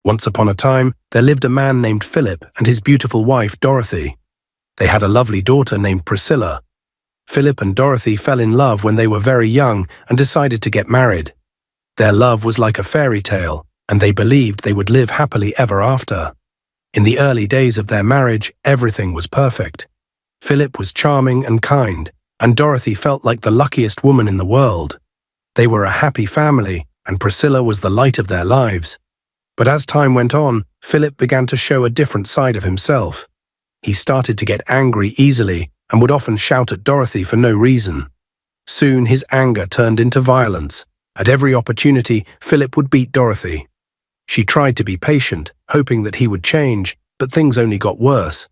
Once upon a time, there lived a man named Philip and his beautiful wife, Dorothy. They had a lovely daughter named Priscilla. Philip and Dorothy fell in love when they were very young and decided to get married. Their love was like a fairy tale, and they believed they would live happily ever after. In the early days of their marriage, everything was perfect. Philip was charming and kind, and Dorothy felt like the luckiest woman in the world. They were a happy family, and Priscilla was the light of their lives. But as time went on, Philip began to show a different side of himself. He started to get angry easily and would often shout at Dorothy for no reason. Soon his anger turned into violence. At every opportunity, Philip would beat Dorothy. She tried to be patient, hoping that he would change, but things only got worse.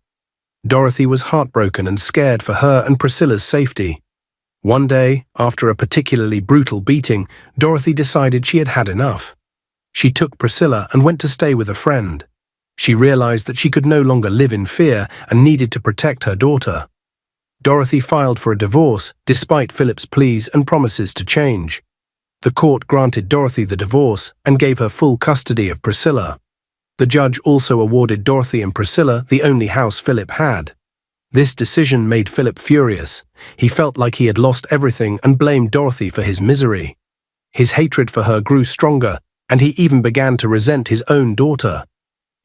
Dorothy was heartbroken and scared for her and Priscilla's safety. One day, after a particularly brutal beating, Dorothy decided she had had enough. She took Priscilla and went to stay with a friend. She realized that she could no longer live in fear and needed to protect her daughter. Dorothy filed for a divorce, despite Philip's pleas and promises to change. The court granted Dorothy the divorce and gave her full custody of Priscilla. The judge also awarded Dorothy and Priscilla the only house Philip had. This decision made Philip furious. He felt like he had lost everything and blamed Dorothy for his misery. His hatred for her grew stronger, and he even began to resent his own daughter.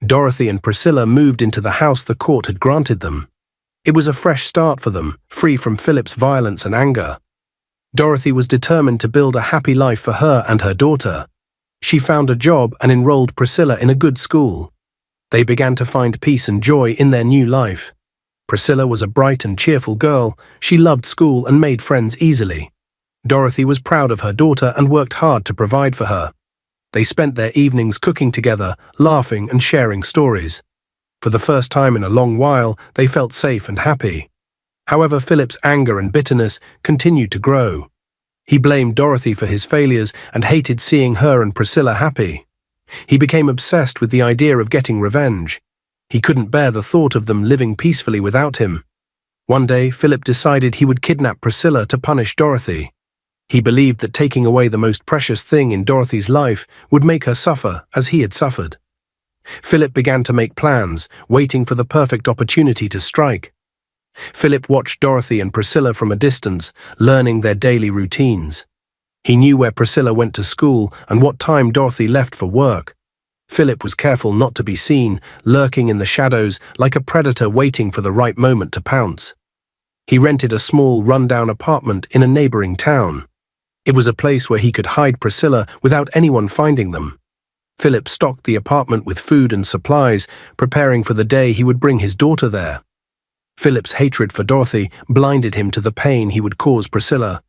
Dorothy and Priscilla moved into the house the court had granted them. It was a fresh start for them, free from Philip's violence and anger. Dorothy was determined to build a happy life for her and her daughter. She found a job and enrolled Priscilla in a good school. They began to find peace and joy in their new life. Priscilla was a bright and cheerful girl. She loved school and made friends easily. Dorothy was proud of her daughter and worked hard to provide for her. They spent their evenings cooking together, laughing and sharing stories. For the first time in a long while, they felt safe and happy. However, Philip's anger and bitterness continued to grow. He blamed Dorothy for his failures and hated seeing her and Priscilla happy. He became obsessed with the idea of getting revenge. He couldn't bear the thought of them living peacefully without him. One day, Philip decided he would kidnap Priscilla to punish Dorothy. He believed that taking away the most precious thing in Dorothy's life would make her suffer as he had suffered. Philip began to make plans, waiting for the perfect opportunity to strike. Philip watched Dorothy and Priscilla from a distance, learning their daily routines. He knew where Priscilla went to school and what time Dorothy left for work. Philip was careful not to be seen, lurking in the shadows like a predator waiting for the right moment to pounce. He rented a small, run-down apartment in a neighboring town. It was a place where he could hide Priscilla without anyone finding them. Philip stocked the apartment with food and supplies, preparing for the day he would bring his daughter there. Philip's hatred for Dorothy blinded him to the pain he would cause Priscilla.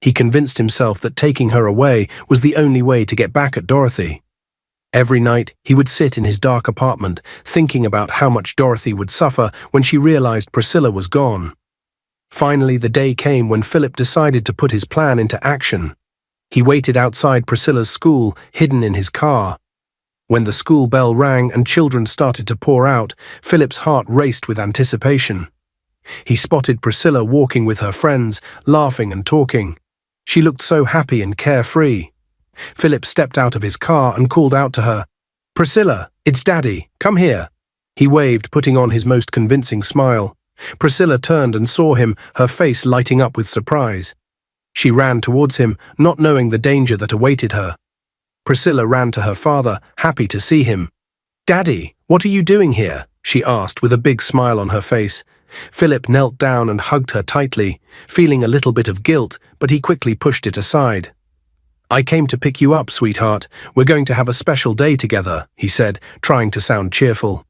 He convinced himself that taking her away was the only way to get back at Dorothy. Every night, he would sit in his dark apartment, thinking about how much Dorothy would suffer when she realized Priscilla was gone. Finally, the day came when Philip decided to put his plan into action. He waited outside Priscilla's school, hidden in his car. When the school bell rang and children started to pour out, Philip's heart raced with anticipation. He spotted Priscilla walking with her friends, laughing and talking. She looked so happy and carefree. Philip stepped out of his car and called out to her, "Priscilla, it's Daddy, come here." He waved, putting on his most convincing smile. Priscilla turned and saw him, her face lighting up with surprise. She ran towards him, not knowing the danger that awaited her. Priscilla ran to her father, happy to see him. "Daddy, what are you doing here?" she asked with a big smile on her face. Philip knelt down and hugged her tightly, feeling a little bit of guilt, but he quickly pushed it aside. "I came to pick you up, sweetheart. We're going to have a special day together," he said, trying to sound cheerful.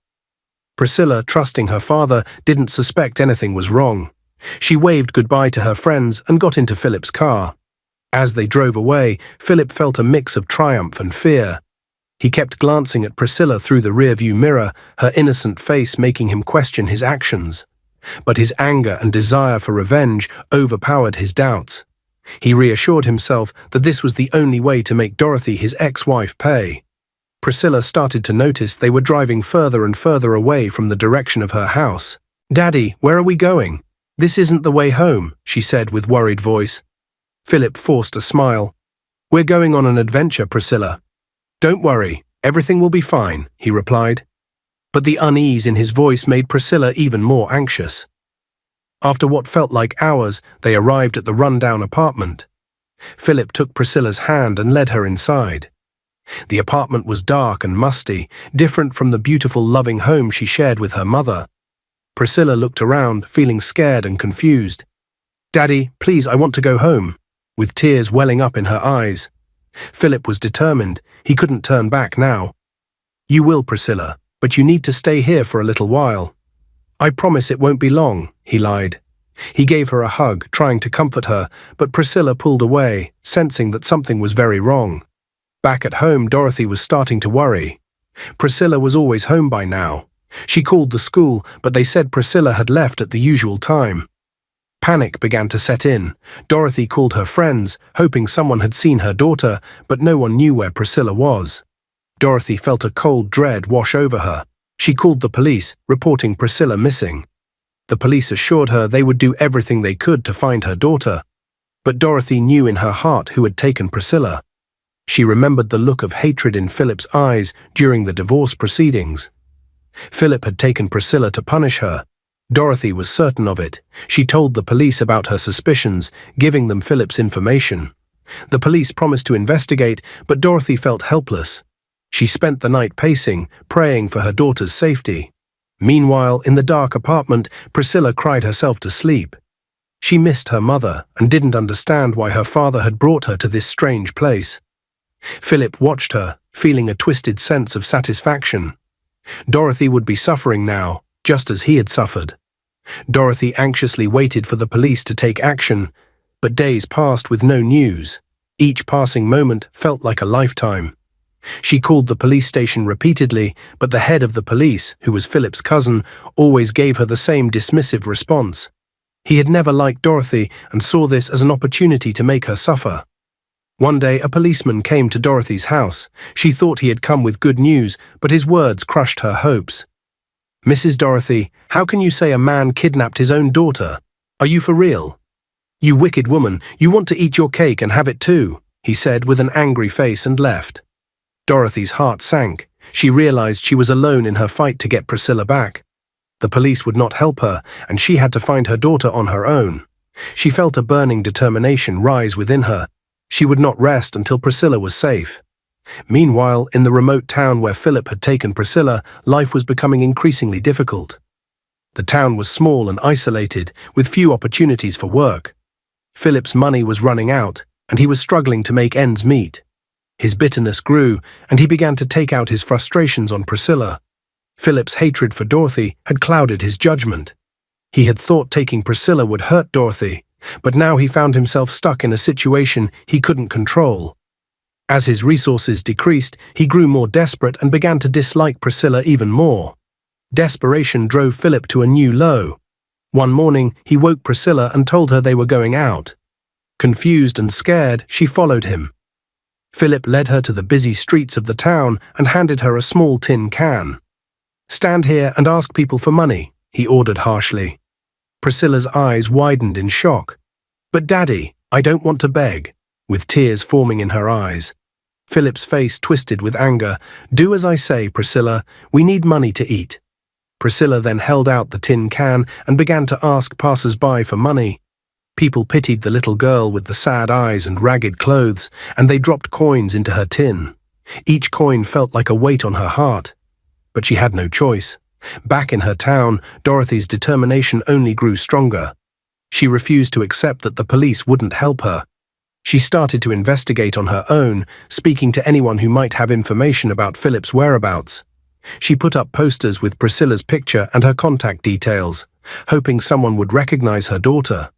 Priscilla, trusting her father, didn't suspect anything was wrong. She waved goodbye to her friends and got into Philip's car. As they drove away, Philip felt a mix of triumph and fear. He kept glancing at Priscilla through the rearview mirror, her innocent face making him question his actions. But his anger and desire for revenge overpowered his doubts. He reassured himself that this was the only way to make Dorothy, his ex-wife, pay. Priscilla started to notice they were driving further and further away from the direction of her house. "Daddy, where are we going? This isn't the way home," she said with worried voice. Philip forced a smile. "We're going on an adventure, Priscilla. Don't worry, Everything will be fine, he replied. But the unease in his voice made Priscilla even more anxious. After what felt like hours, they arrived at the run-down apartment. Philip took Priscilla's hand and led her inside. The apartment was dark and musty, different from the beautiful, loving home she shared with her mother. Priscilla looked around, feeling scared and confused. "Daddy, please, I want to go home," with tears welling up in her eyes. Philip was determined. He couldn't turn back now. "You will, Priscilla, but you need to stay here for a little while." "I promise it won't be long," he lied. He gave her a hug, trying to comfort her, but Priscilla pulled away, sensing that something was very wrong. Back at home, Dorothy was starting to worry. Priscilla was always home by now. She called the school, but they said Priscilla had left at the usual time. Panic began to set in. Dorothy called her friends, hoping someone had seen her daughter, but no one knew where Priscilla was. Dorothy felt a cold dread wash over her. She called the police, reporting Priscilla missing. The police assured her they would do everything they could to find her daughter. But Dorothy knew in her heart who had taken Priscilla. She remembered the look of hatred in Philip's eyes during the divorce proceedings. Philip had taken Priscilla to punish her. Dorothy was certain of it. She told the police about her suspicions, giving them Philip's information. The police promised to investigate, but Dorothy felt helpless. She spent the night pacing, praying for her daughter's safety. Meanwhile, in the dark apartment, Priscilla cried herself to sleep. She missed her mother and didn't understand why her father had brought her to this strange place. Philip watched her, feeling a twisted sense of satisfaction. Dorothy would be suffering now, just as he had suffered. Dorothy anxiously waited for the police to take action, but days passed with no news. Each passing moment felt like a lifetime. She called the police station repeatedly, but the head of the police, who was Philip's cousin, always gave her the same dismissive response. He had never liked Dorothy and saw this as an opportunity to make her suffer. One day, a policeman came to Dorothy's house. She thought he had come with good news, but his words crushed her hopes. "Mrs. Dorothy, how can you say a man kidnapped his own daughter? Are you for real? You wicked woman, you want to eat your cake and have it too," he said with an angry face and left. Dorothy's heart sank. She realized she was alone in her fight to get Priscilla back. The police would not help her, and she had to find her daughter on her own. She felt a burning determination rise within her. She would not rest until Priscilla was safe. Meanwhile, in the remote town where Philip had taken Priscilla, life was becoming increasingly difficult. The town was small and isolated, with few opportunities for work. Philip's money was running out, and he was struggling to make ends meet. His bitterness grew, and he began to take out his frustrations on Priscilla. Philip's hatred for Dorothy had clouded his judgment. He had thought taking Priscilla would hurt Dorothy, but now he found himself stuck in a situation he couldn't control. As his resources decreased, he grew more desperate and began to dislike Priscilla even more. Desperation drove Philip to a new low. One morning, he woke Priscilla and told her they were going out. Confused and scared, she followed him. Philip led her to the busy streets of the town and handed her a small tin can. "Stand here and ask people for money," he ordered harshly. Priscilla's eyes widened in shock. "But Daddy, I don't want to beg," with tears forming in her eyes. Philip's face twisted with anger. "Do as I say, Priscilla. We need money to eat." Priscilla then held out the tin can and began to ask passers-by for money. People pitied the little girl with the sad eyes and ragged clothes, and they dropped coins into her tin. Each coin felt like a weight on her heart. But she had no choice. Back in her town, Dorothy's determination only grew stronger. She refused to accept that the police wouldn't help her. She started to investigate on her own, speaking to anyone who might have information about Philip's whereabouts. She put up posters with Priscilla's picture and her contact details, hoping someone would recognize her daughter.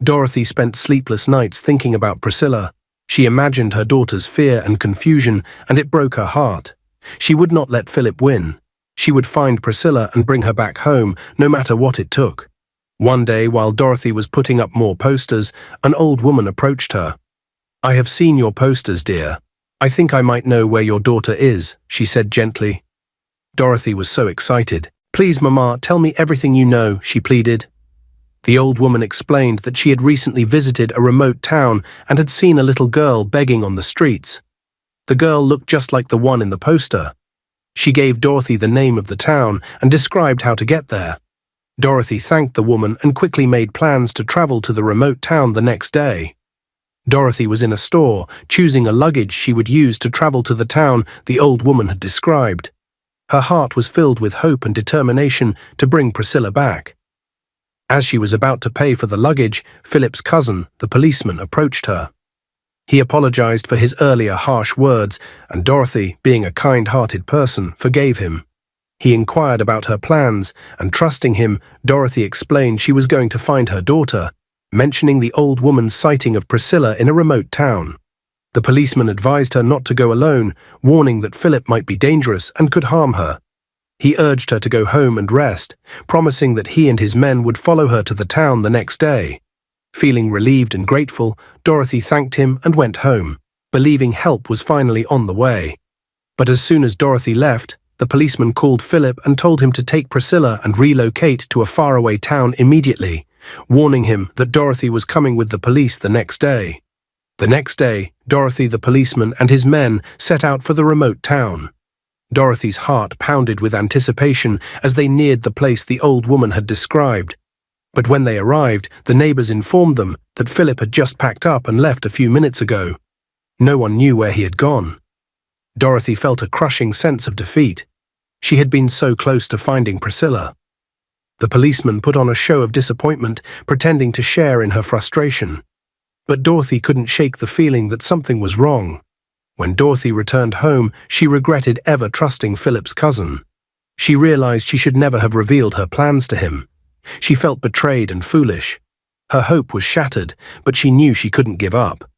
Dorothy spent sleepless nights thinking about Priscilla. She imagined her daughter's fear and confusion, and it broke her heart. She would not let Philip win. She would find Priscilla and bring her back home, no matter what it took. One day, while Dorothy was putting up more posters, an old woman approached her. "I have seen your posters, dear. I think I might know where your daughter is," she said gently. Dorothy was so excited. "Please, Mama, tell me everything you know," she pleaded. The old woman explained that she had recently visited a remote town and had seen a little girl begging on the streets. The girl looked just like the one in the poster. She gave Dorothy the name of the town and described how to get there. Dorothy thanked the woman and quickly made plans to travel to the remote town the next day. Dorothy was in a store, choosing a luggage she would use to travel to the town the old woman had described. Her heart was filled with hope and determination to bring Priscilla back. As she was about to pay for the luggage, Philip's cousin, the policeman, approached her. He apologized for his earlier harsh words, and Dorothy, being a kind-hearted person, forgave him. He inquired about her plans, and trusting him, Dorothy explained she was going to find her daughter, mentioning the old woman's sighting of Priscilla in a remote town. The policeman advised her not to go alone, warning that Philip might be dangerous and could harm her. He urged her to go home and rest, promising that he and his men would follow her to the town the next day. Feeling relieved and grateful, Dorothy thanked him and went home, believing help was finally on the way. But as soon as Dorothy left, the policeman called Philip and told him to take Priscilla and relocate to a faraway town immediately, warning him that Dorothy was coming with the police the next day. The next day, Dorothy, the policeman, and his men set out for the remote town. Dorothy's heart pounded with anticipation as they neared the place the old woman had described. But when they arrived, the neighbors informed them that Philip had just packed up and left a few minutes ago. No one knew where he had gone. Dorothy felt a crushing sense of defeat. She had been so close to finding Priscilla. The policeman put on a show of disappointment, pretending to share in her frustration. But Dorothy couldn't shake the feeling that something was wrong. When Dorothy returned home, she regretted ever trusting Philip's cousin. She realized she should never have revealed her plans to him. She felt betrayed and foolish. Her hope was shattered, but she knew she couldn't give up.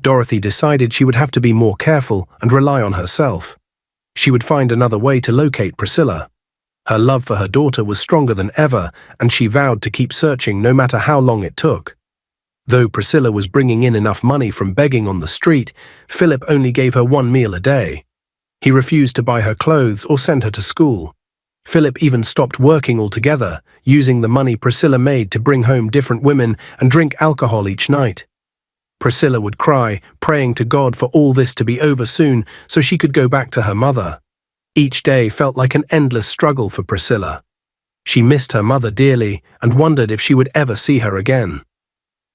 Dorothy decided she would have to be more careful and rely on herself. She would find another way to locate Priscilla. Her love for her daughter was stronger than ever, and she vowed to keep searching no matter how long it took. Though Priscilla was bringing in enough money from begging on the street, Philip only gave her one meal a day. He refused to buy her clothes or send her to school. Philip even stopped working altogether, using the money Priscilla made to bring home different women and drink alcohol each night. Priscilla would cry, praying to God for all this to be over soon so she could go back to her mother. Each day felt like an endless struggle for Priscilla. She missed her mother dearly and wondered if she would ever see her again.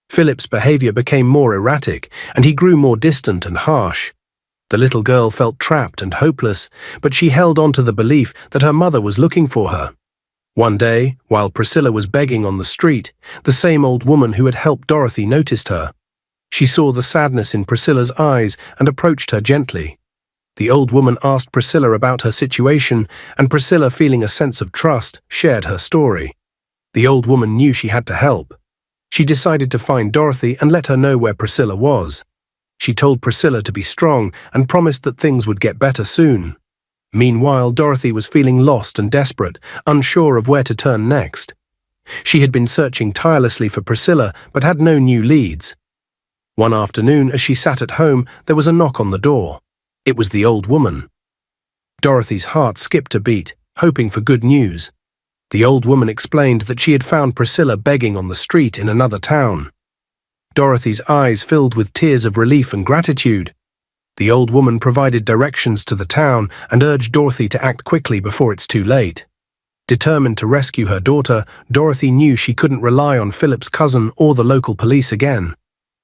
Philip's behavior became more erratic, and he grew more distant and harsh. The little girl felt trapped and hopeless, but she held on to the belief that her mother was looking for her. One day, while Priscilla was begging on the street, the same old woman who had helped Dorothy noticed her. She saw the sadness in Priscilla's eyes and approached her gently. The old woman asked Priscilla about her situation, and Priscilla, feeling a sense of trust, shared her story. The old woman knew she had to help. She decided to find Dorothy and let her know where Priscilla was. She told Priscilla to be strong and promised that things would get better soon. Meanwhile, Dorothy was feeling lost and desperate, unsure of where to turn next. She had been searching tirelessly for Priscilla but had no new leads. One afternoon, as she sat at home, there was a knock on the door. It was the old woman. Dorothy's heart skipped a beat, hoping for good news. The old woman explained that she had found Priscilla begging on the street in another town. Dorothy's eyes filled with tears of relief and gratitude. The old woman provided directions to the town and urged Dorothy to act quickly before it's too late. Determined to rescue her daughter, Dorothy knew she couldn't rely on Philip's cousin or the local police again.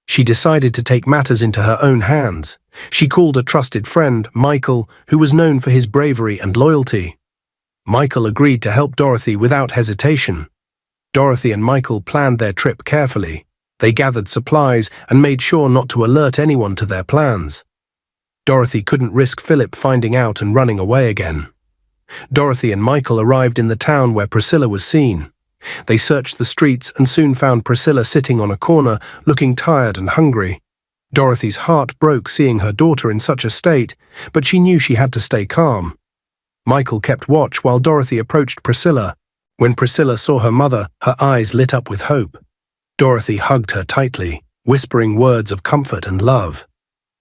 She decided to take matters into her own hands. She called a trusted friend, Michael, who was known for his bravery and loyalty. Michael agreed to help Dorothy without hesitation. Dorothy and Michael planned their trip carefully. They gathered supplies and made sure not to alert anyone to their plans. Dorothy couldn't risk Philip finding out and running away again. Dorothy and Michael arrived in the town where Priscilla was seen. They searched the streets and soon found Priscilla sitting on a corner, looking tired and hungry. Dorothy's heart broke seeing her daughter in such a state, but she knew she had to stay calm. Michael kept watch while Dorothy approached Priscilla. When Priscilla saw her mother, her eyes lit up with hope. Dorothy hugged her tightly, whispering words of comfort and love.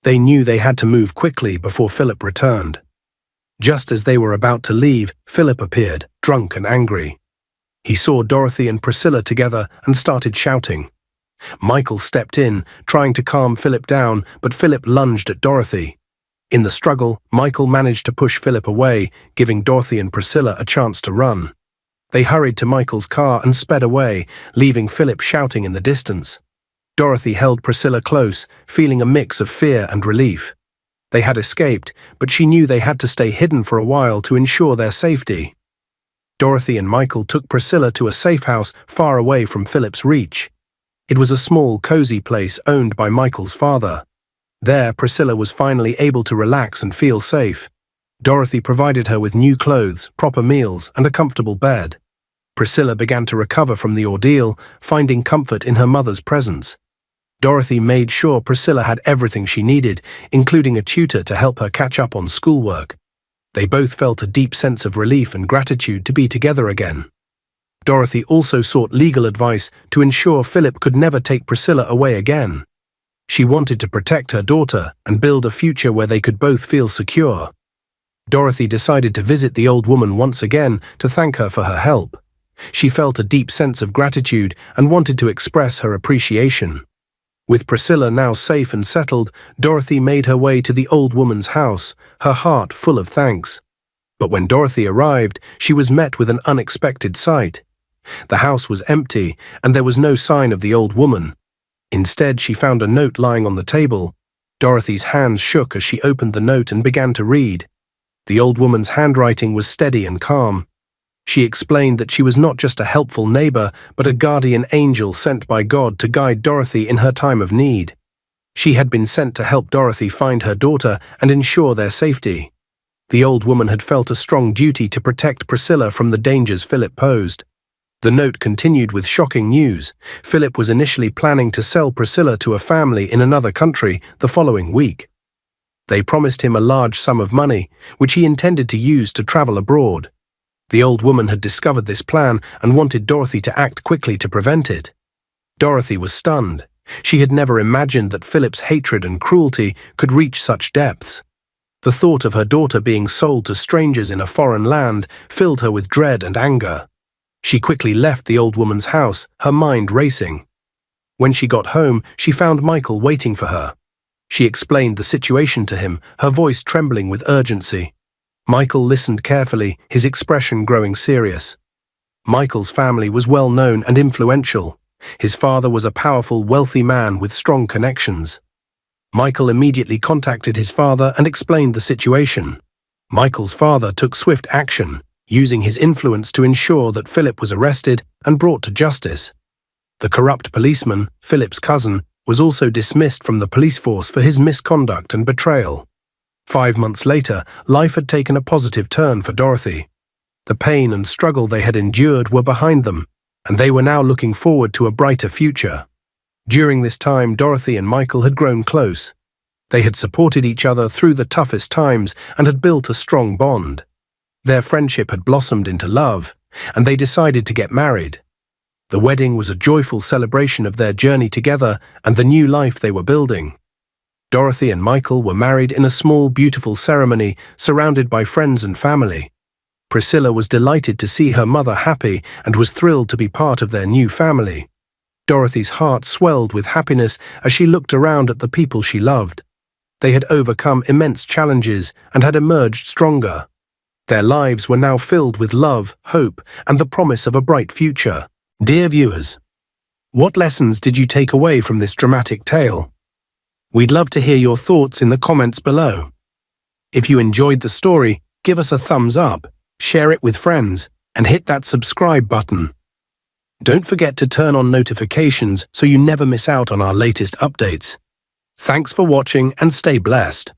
They knew they had to move quickly before Philip returned. Just as they were about to leave, Philip appeared, drunk and angry. He saw Dorothy and Priscilla together and started shouting. Michael stepped in, trying to calm Philip down, but Philip lunged at Dorothy. In the struggle, Michael managed to push Philip away, giving Dorothy and Priscilla a chance to run. They hurried to Michael's car and sped away, leaving Philip shouting in the distance. Dorothy held Priscilla close, feeling a mix of fear and relief. They had escaped, but she knew they had to stay hidden for a while to ensure their safety. Dorothy and Michael took Priscilla to a safe house far away from Philip's reach. It was a small, cozy place owned by Michael's father. There, Priscilla was finally able to relax and feel safe. Dorothy provided her with new clothes, proper meals, and a comfortable bed. Priscilla began to recover from the ordeal, finding comfort in her mother's presence. Dorothy made sure Priscilla had everything she needed, including a tutor to help her catch up on schoolwork. They both felt a deep sense of relief and gratitude to be together again. Dorothy also sought legal advice to ensure Philip could never take Priscilla away again. She wanted to protect her daughter and build a future where they could both feel secure. Dorothy decided to visit the old woman once again to thank her for her help. She felt a deep sense of gratitude and wanted to express her appreciation. With Priscilla now safe and settled, Dorothy made her way to the old woman's house, her heart full of thanks. But when Dorothy arrived, she was met with an unexpected sight. The house was empty, and there was no sign of the old woman. Instead, she found a note lying on the table. Dorothy's hands shook as she opened the note and began to read. The old woman's handwriting was steady and calm. She explained that she was not just a helpful neighbor, but a guardian angel sent by God to guide Dorothy in her time of need. She had been sent to help Dorothy find her daughter and ensure their safety. The old woman had felt a strong duty to protect Priscilla from the dangers Philip posed. The note continued with shocking news. Philip was initially planning to sell Priscilla to a family in another country the following week. They promised him a large sum of money, which he intended to use to travel abroad. The old woman had discovered this plan and wanted Dorothy to act quickly to prevent it. Dorothy was stunned. She had never imagined that Philip's hatred and cruelty could reach such depths. The thought of her daughter being sold to strangers in a foreign land filled her with dread and anger. She quickly left the old woman's house, her mind racing. When she got home, she found Michael waiting for her. She explained the situation to him, her voice trembling with urgency. Michael listened carefully, his expression growing serious. Michael's family was well known and influential. His father was a powerful, wealthy man with strong connections. Michael immediately contacted his father and explained the situation. Michael's father took swift action, using his influence to ensure that Philip was arrested and brought to justice. The corrupt policeman, Philip's cousin, was also dismissed from the police force for his misconduct and betrayal. 5 months later, life had taken a positive turn for Dorothy. The pain and struggle they had endured were behind them, and they were now looking forward to a brighter future. During this time, Dorothy and Michael had grown close. They had supported each other through the toughest times and had built a strong bond. Their friendship had blossomed into love, and they decided to get married. The wedding was a joyful celebration of their journey together and the new life they were building. Dorothy and Michael were married in a small, beautiful ceremony surrounded by friends and family. Priscilla was delighted to see her mother happy and was thrilled to be part of their new family. Dorothy's heart swelled with happiness as she looked around at the people she loved. They had overcome immense challenges and had emerged stronger. Their lives were now filled with love, hope, and the promise of a bright future. Dear viewers, what lessons did you take away from this dramatic tale? We'd love to hear your thoughts in the comments below. If you enjoyed the story, give us a thumbs up, share it with friends, and hit that subscribe button. Don't forget to turn on notifications so you never miss out on our latest updates. Thanks for watching and stay blessed.